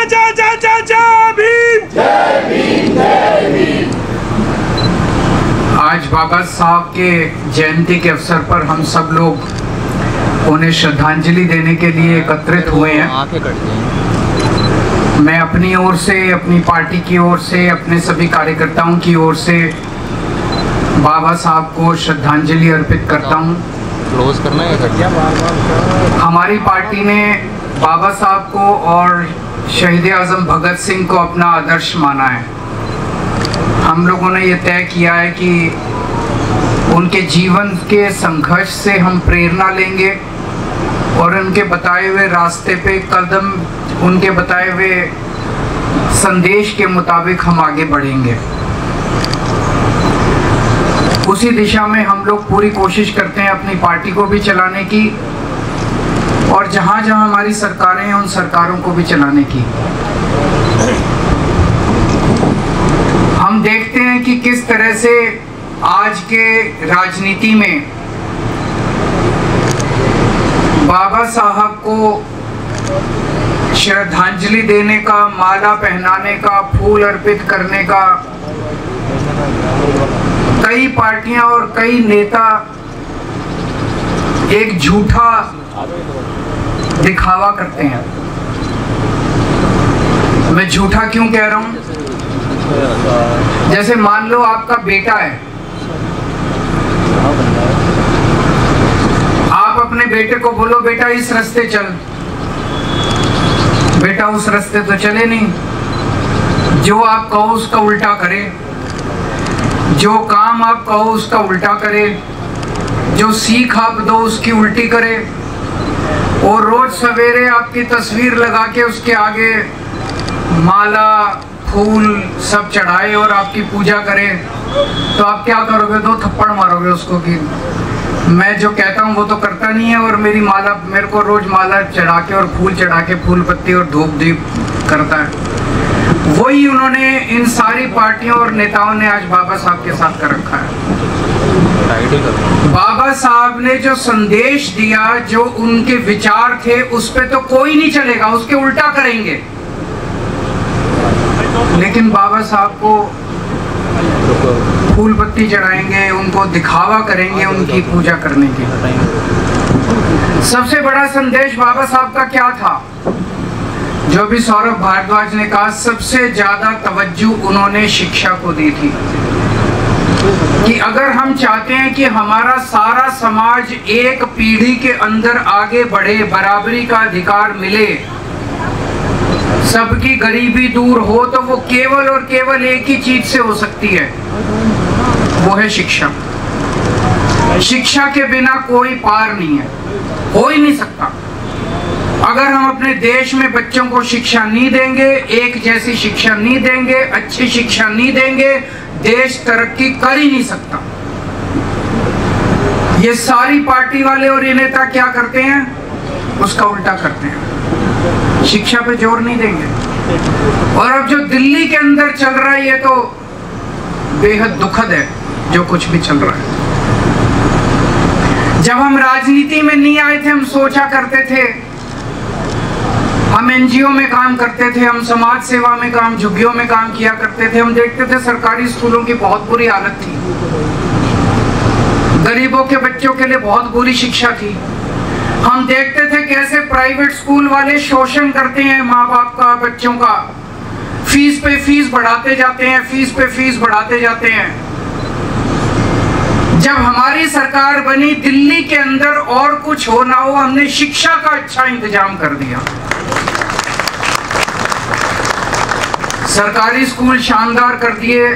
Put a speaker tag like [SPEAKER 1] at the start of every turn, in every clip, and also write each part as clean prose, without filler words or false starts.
[SPEAKER 1] जय जय जय जय जय भीम, जय भीम, जय भीम। आज बाबा साहब के जयंती के अवसर पर हम सब लोग उन्हें श्रद्धांजलि देने के लिए एकत्रित हुए हैं। मैं अपनी ओर से, अपनी पार्टी की ओर से, अपने सभी कार्यकर्ताओं की ओर से बाबा साहब को श्रद्धांजलि अर्पित करता हूं।
[SPEAKER 2] क्लोज करना है।
[SPEAKER 1] हमारी पार्टी ने बाबा साहब को और शहीद आजम भगत सिंह को अपना आदर्श माना है। हम लोगों ने ये तय किया है कि उनके जीवन के संघर्ष से हम प्रेरणा लेंगे और उनके बताए हुए रास्ते पे कदम, उनके बताए हुए संदेश के मुताबिक हम आगे बढ़ेंगे। उसी दिशा में हम लोग पूरी कोशिश करते हैं अपनी पार्टी को भी चलाने की और जहां जहां हमारी सरकारें हैं उन सरकारों को भी चलाने की। हम देखते हैं कि किस तरह से आज के राजनीति में बाबा साहब को श्रद्धांजलि देने का, माला पहनाने का, फूल अर्पित करने का कई पार्टियां और कई नेता एक झूठा दिखावा करते हैं। मैं झूठा क्यों कह रहा हूं? जैसे मान लो आपका बेटा है, आप अपने बेटे को बोलो बेटा इस रास्ते चल, बेटा उस रास्ते तो चले नहीं। जो आप कहो उसका उल्टा करे, जो काम आप कहो उसका उल्टा करे, जो सीख आप दो उसकी उल्टी करे और रोज सवेरे आपकी तस्वीर लगा के उसके आगे माला, फूल सब चढ़ाए और आपकी पूजा करे, तो आप क्या करोगे? दो थप्पड़ मारोगे उसको कि मैं जो कहता हूँ वो तो करता नहीं है और मेरी माला, मेरे को रोज माला चढ़ा के और फूल चढ़ा के, फूल पत्ती और धूप दीप करता है। वही उन्होंने इन सारी पार्टियों और नेताओं ने आज बाबा साहब के साथ कर रखा है। बाबा साहब ने जो संदेश दिया, जो उनके विचार थे, उस पे तो कोई नहीं चलेगा, उसके उल्टा करेंगे। लेकिन बाबा साहब को फूल पत्ती चढ़ाएंगे, उनको दिखावा करेंगे उनकी पूजा करने की। सबसे बड़ा संदेश बाबा साहब का क्या था? जो भी सौरभ भारद्वाज ने कहा, सबसे ज्यादा तवज्जो उन्होंने शिक्षा को दी थी कि अगर हम चाहते हैं कि हमारा सारा समाज एक पीढ़ी के अंदर आगे बढ़े, बराबरी का अधिकार मिले, सबकी गरीबी दूर हो, तो वो केवल और केवल एक ही चीज से हो सकती है, वो है शिक्षा। शिक्षा के बिना कोई पार नहीं है, हो ही नहीं सकता। अगर हम अपने देश में बच्चों को शिक्षा नहीं देंगे, एक जैसी शिक्षा नहीं देंगे, अच्छी शिक्षा नहीं देंगे, देश तरक्की कर ही नहीं सकता। ये सारी पार्टी वाले और ये नेता क्या करते हैं? उसका उल्टा करते हैं, शिक्षा पे जोर नहीं देंगे। और अब जो दिल्ली के अंदर चल रहा है, ये तो बेहद दुखद है जो कुछ भी चल रहा है। जब हम राजनीति में नहीं आए थे, हम सोचा करते थे, हम एनजीओ में काम करते थे, हम समाज सेवा में काम, झुग्गियों में काम किया करते थे। हम देखते थे सरकारी स्कूलों की बहुत बुरी हालत थी, गरीबों के बच्चों के लिए बहुत बुरी शिक्षा थी। हम देखते थे कैसे प्राइवेट स्कूल वाले शोषण करते हैं माँ बाप का, बच्चों का, फीस पे फीस बढ़ाते जाते हैं, फीस पे फीस बढ़ाते जाते हैं। जब हमारी सरकार बनी, दिल्ली के अंदर और कुछ हो ना हो, हमने शिक्षा का अच्छा इंतजाम कर दिया। सरकारी स्कूल शानदार कर दिए,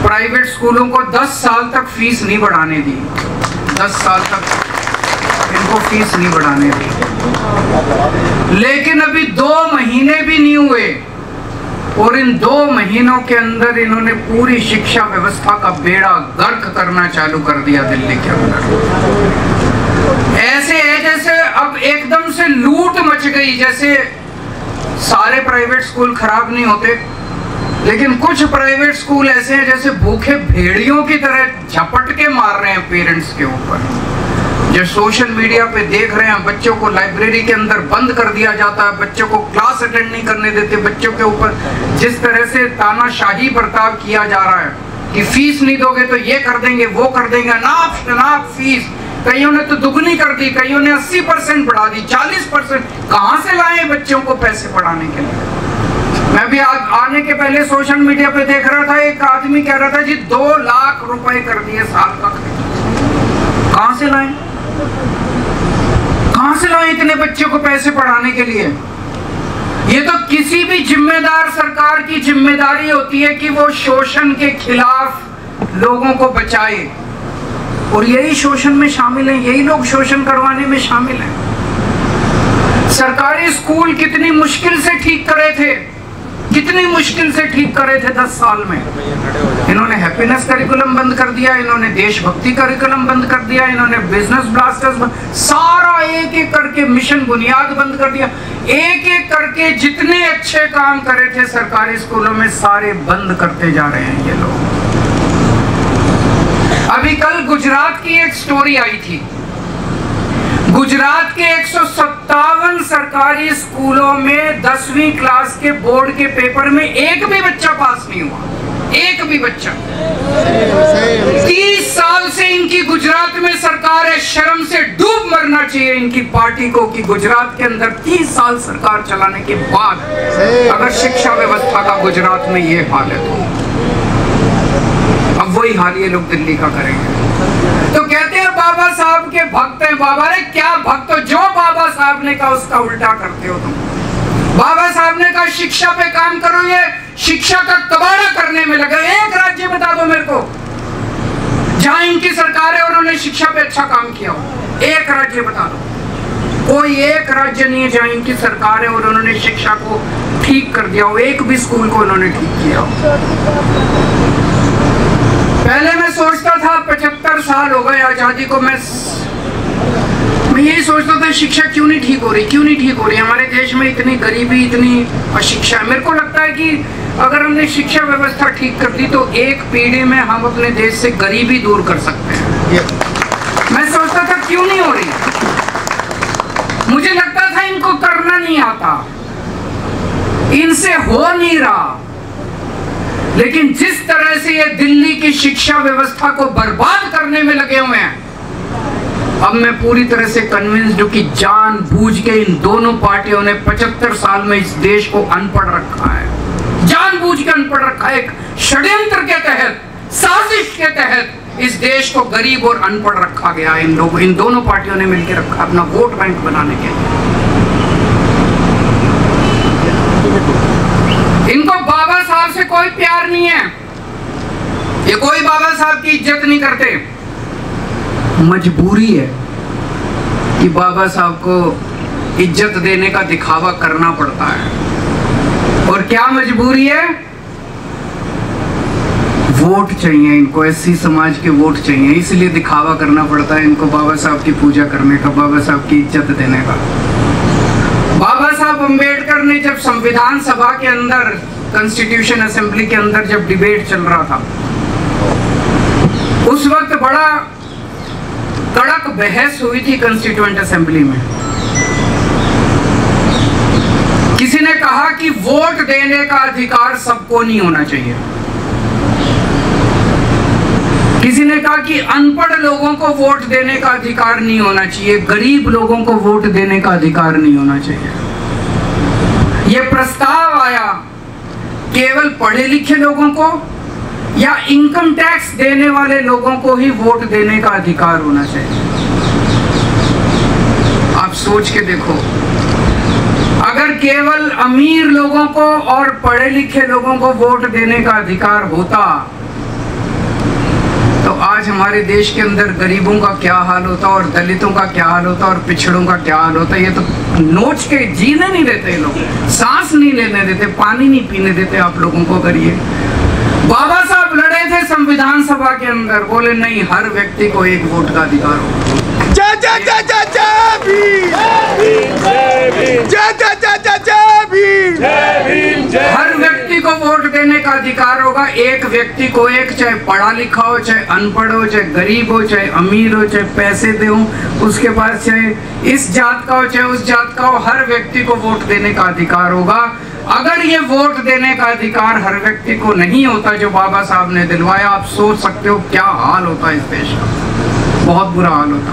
[SPEAKER 1] प्राइवेट स्कूलों को 10 साल तक फीस नहीं बढ़ाने दी, 10 साल तक इनको फीस नहीं बढ़ाने दी। लेकिन अभी 2 महीने भी नहीं हुए और इन 2 महीनों के अंदर इन्होंने पूरी शिक्षा व्यवस्था का बेड़ा गर्क करना चालू कर दिया दिल्ली के अंदर। ऐसे है जैसे अब एकदम से लूट मच गई, जैसे सारे प्राइवेट स्कूल खराब नहीं होते, लेकिन कुछ प्राइवेट स्कूल ऐसे हैं जैसे भूखे भेड़ियों की तरह झपट के मार रहे हैं पेरेंट्स के ऊपर। जो सोशल मीडिया पे देख रहे हैं, बच्चों को लाइब्रेरी के अंदर बंद कर दिया जाता है, बच्चों को क्लास अटेंड नहीं करने देते, बच्चों के ऊपर जिस तरह से तानाशाही बर्ताव किया जा रहा है कि फीस नहीं दोगे तो ये कर देंगे, वो कर देंगे, अनाप फीस। कईयों ने तो दुगनी कर दी, कईयों ने 80% बढ़ा दी, 40%। कहां से लाए बच्चों को पैसे पढ़ाने के लिए? मैं भी आने के पहले सोशल मीडिया पे देख रहा था, एक आदमी कह रहा था जी 2 लाख रुपए कर दिए साल का। कहां से लाए, कहां से लाए इतने बच्चों को पैसे पढ़ाने के लिए? ये तो किसी भी जिम्मेदार सरकार की जिम्मेदारी होती है कि वो शोषण के खिलाफ लोगों को बचाए, और यही शोषण में शामिल हैं, यही लोग शोषण करवाने में शामिल हैं। सरकारी स्कूल कितनी मुश्किल से ठीक करे थे, कितनी मुश्किल से ठीक करे थे 10 साल में। इन्होंने हैप्पीनेस करिकुलम बंद कर दिया, इन्होंने देशभक्ति करिकुलम बंद कर दिया, इन्होंने बिजनेस ब्लास्टर्स, सारा एक एक करके मिशन बुनियाद बंद कर दिया। एक एक करके जितने अच्छे काम करे थे सरकारी स्कूलों में सारे बंद करते जा रहे हैं ये लोग। अभी कल गुजरात की एक स्टोरी आई थी। गुजरात के 157 सरकारी स्कूलों में 10वीं क्लास के बोर्ड के पेपर में एक भी बच्चा पास नहीं हुआ, एक भी बच्चा। 30 साल से इनकी गुजरात में सरकार है, शर्म से डूब मरना चाहिए इनकी पार्टी को कि गुजरात के अंदर 30 साल सरकार चलाने के बाद अगर शिक्षा व्यवस्था का गुजरात में ये हाल है तो अब वही हाल ये लोग दिल्ली का करेंगे। तो कहते हैं बाबा साहब के भक्त हैं। बाबा ने क्या भक्त हो, जो बाबा साहब ने कहा उसका उल्टा करते हो तुम। बाबा साहब ने कहा शिक्षा पे काम करो, ये शिक्षा का कबाड़ा करने में लगे। एक राज्य बता दो मेरे को जहां इनकी सरकार है और उन्होंने शिक्षा पे अच्छा काम किया हो, एक राज्य बता दो। कोई एक राज्य नहीं है जहां इनकी सरकार है और उन्होंने शिक्षा को ठीक कर दिया हो, एक भी स्कूल को उन्होंने ठीक किया हो। पहले मैं सोचता था 75 साल हो गए आजादी को, मैं यही सोचता था शिक्षा क्यों नहीं ठीक हो रही, क्यों नहीं ठीक हो रही। हमारे देश में इतनी गरीबी, इतनी अशिक्षा। मेरे को लगता है कि अगर हमने शिक्षा व्यवस्था ठीक कर दी तो एक पीढ़ी में हम अपने देश से गरीबी दूर कर सकते हैं। मैं सोचता था क्यों नहीं हो रही, मुझे लगता था इनको करना नहीं आता, इनसे हो नहीं रहा। लेकिन जिस तरह से ये दिल्ली की शिक्षा व्यवस्था को बर्बाद करने में लगे हुए हैं, अब मैं पूरी तरह से कन्विंस्ड हूं कि जानबूझ के इन दोनों पार्टियों ने 75 साल में इस देश को अनपढ़ रखा है, जानबूझ के अनपढ़ रखा है। एक षड्यंत्र के तहत, साजिश के तहत इस देश को गरीब और अनपढ़ रखा गया। इन लोगों, इन दोनों पार्टियों ने मिलकर रखा अपना वोट बैंक बनाने के लिए। इनको बाबा साहब से कोई प्यार नहीं है, ये कोई बाबा साहब की इज्जत नहीं करते। मजबूरी है कि बाबा साहब को इज्जत देने का दिखावा करना पड़ता है। और क्या मजबूरी है? वोट चाहिए इनको, एससी समाज के वोट चाहिए, इसलिए दिखावा करना पड़ता है इनको बाबा साहब की पूजा करने का, बाबा साहब की इज्जत देने का। बाबा साहब अम्बेडकर ने जब संविधान सभा के अंदर, कॉन्स्टिट्यूशन असेंबली के अंदर जब डिबेट चल रहा था, उस वक्त बड़ा कड़क बहस हुई थी कॉन्स्टिट्यूएंट असेंबली में। किसी ने कहा कि वोट देने का अधिकार सबको नहीं होना चाहिए, किसी ने कहा कि अनपढ़ लोगों को वोट देने का अधिकार नहीं होना चाहिए, गरीब लोगों को वोट देने का अधिकार नहीं होना चाहिए। यह प्रस्ताव आया केवल पढ़े लिखे लोगों को या इनकम टैक्स देने वाले लोगों को ही वोट देने का अधिकार होना चाहिए। आप सोच के देखो, अगर केवल अमीर लोगों को और पढ़े लिखे लोगों को वोट देने का अधिकार होता तो आज हमारे देश के अंदर गरीबों का क्या हाल होता और दलितों का क्या हाल होता और पिछड़ों का क्या हाल होता। ये तो नोच के जीने नहीं देते ये लोग, सांस नहीं लेने देते, पानी नहीं पीने देते आप लोगों को। करिए, बाबा साहब लड़े थे संविधान सभा के अंदर, बोले नहीं, हर व्यक्ति को एक वोट का अधिकार हो। हर व्यक्ति को वोट देने का अधिकार होगा, एक व्यक्ति को, एक चाहे पढ़ा लिखा हो, चाहे अनपढ़ हो, चाहे गरीब हो, चाहे अमीर हो, चाहे पैसे दे हो उसके पास, चाहे इस जात का हो, चाहे उस जात का हो, हर व्यक्ति को वोट देने का अधिकार होगा। अगर ये वोट देने का अधिकार हर व्यक्ति को नहीं होता जो बाबा साहब ने दिलवाया, आप सोच सकते हो क्या हाल होता इस देश का, बहुत बुरा हाल होता।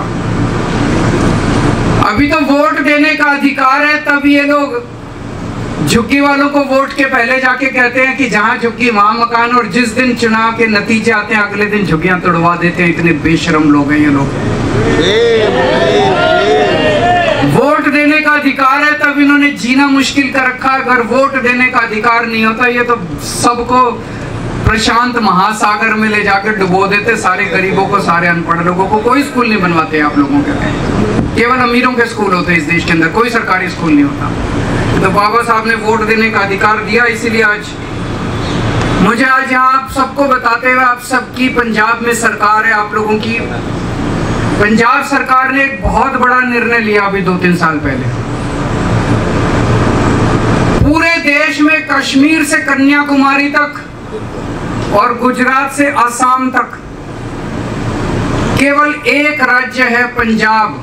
[SPEAKER 1] अभी तो वोट देने का अधिकार है, तब ये लोग झुग्गी वालों को वोट के पहले जाके कहते हैं कि जहां झुग्गी वहां मकान, और जिस दिन चुनाव के नतीजे आते हैं अगले दिन झुग्गियां तोड़वा देते हैं। इतने बेशरम लोग हैं ये लोग। वोट देने का अधिकार है तब इन्होंने जीना मुश्किल कर रखा है। अगर वोट देने का अधिकार नहीं होता ये तो सबको प्रशांत महासागर में ले जाकर डुबो देते, सारे गरीबों को, सारे अनपढ़ लोगों को। कोई स्कूल नहीं बनवाते आप लोगों के, केवल अमीरों के स्कूल होते हैं इस देश के अंदर, कोई सरकारी स्कूल नहीं होता। तो बाबा साहब ने वोट देने का अधिकार दिया, इसीलिए आज मुझे आज यहाँ आप सबको बताते हुए, आप सबकी पंजाब में सरकार है, आप लोगों की पंजाब सरकार ने एक बहुत बड़ा निर्णय लिया अभी 2-3 साल पहले। पूरे देश में कश्मीर से कन्याकुमारी तक और गुजरात से असम तक केवल एक राज्य है पंजाब,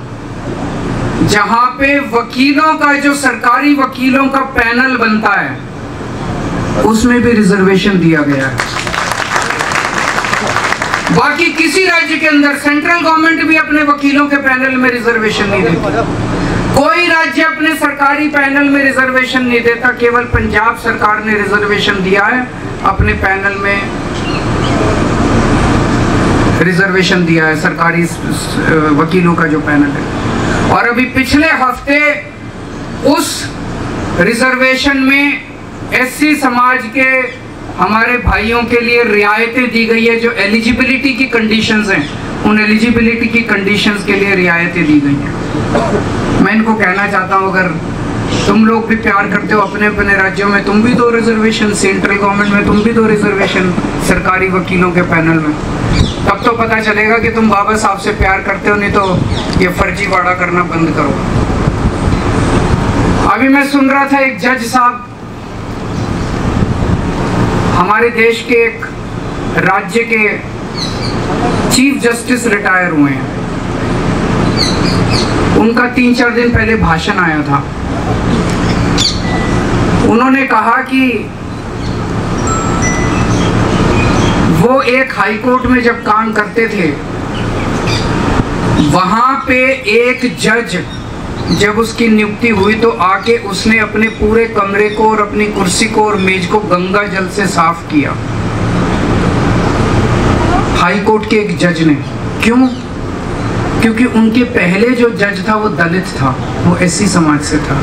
[SPEAKER 1] जहां पे वकीलों का, जो सरकारी वकीलों का पैनल बनता है, उसमें भी रिजर्वेशन दिया गया है। बाकी किसी राज्य के अंदर सेंट्रल गवर्नमेंट भी अपने वकीलों के पैनल में रिजर्वेशन नहीं देती, कोई राज्य अपने सरकारी पैनल में रिजर्वेशन नहीं देता। केवल पंजाब सरकार ने रिजर्वेशन दिया है, अपने पैनल में रिजर्वेशन दिया है, सरकारी वकीलों का जो पैनल है। और अभी पिछले हफ्ते उस रिजर्वेशन में एससी समाज के हमारे भाइयों के लिए रियायतें दी गई है। जो एलिजिबिलिटी की कंडीशंस हैं, उन एलिजिबिलिटी की कंडीशंस के लिए रियायतें दी गई हैं। मैं इनको कहना चाहता हूँ, अगर तुम लोग भी प्यार करते हो अपने अपने राज्यों में, तुम भी दो रिजर्वेशन, सेंट्रल गवर्नमेंट में तुम भी दो रिजर्वेशन सरकारी वकीलों के पैनल में, तब तो पता चलेगा कि तुम बाबा साहब से प्यार करते हो, नहीं तो ये फर्जीवाड़ा करना बंद करो। अभी मैं सुन रहा था एक जज साहब हमारे देश के एक राज्य के चीफ जस्टिस रिटायर हुए हैं, उनका 3-4 दिन पहले भाषण आया था। उन्होंने कहा कि वो एक हाई कोर्ट में जब काम करते थे, वहां पे एक जज जब उसकी नियुक्ति हुई तो आके उसने अपने पूरे कमरे को और अपनी कुर्सी को और मेज को गंगा जल से साफ किया, हाई कोर्ट के एक जज ने। क्यों? क्योंकि उनके पहले जो जज था वो दलित था, वो एससी समाज से था।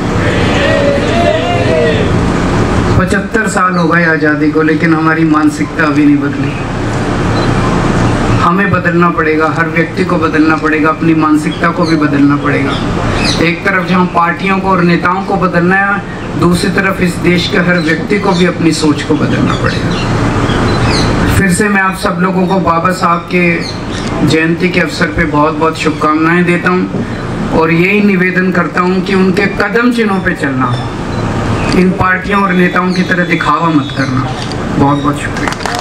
[SPEAKER 1] 75 साल हो गए आज़ादी को, लेकिन हमारी मानसिकता अभी नहीं बदली। हमें बदलना पड़ेगा, हर व्यक्ति को बदलना पड़ेगा, अपनी मानसिकता को भी बदलना पड़ेगा। एक तरफ जहाँ पार्टियों को और नेताओं को बदलना है, दूसरी तरफ इस देश के हर व्यक्ति को भी अपनी सोच को बदलना पड़ेगा। फिर से मैं आप सब लोगों को बाबा साहब के जयंती के अवसर पे बहुत बहुत शुभकामनाएं देता हूँ, और यही निवेदन करता हूँ कि उनके कदम चिन्हों पे चलना, इन पार्टियों और नेताओं की तरह दिखावा मत करना। बहुत बहुत शुक्रिया।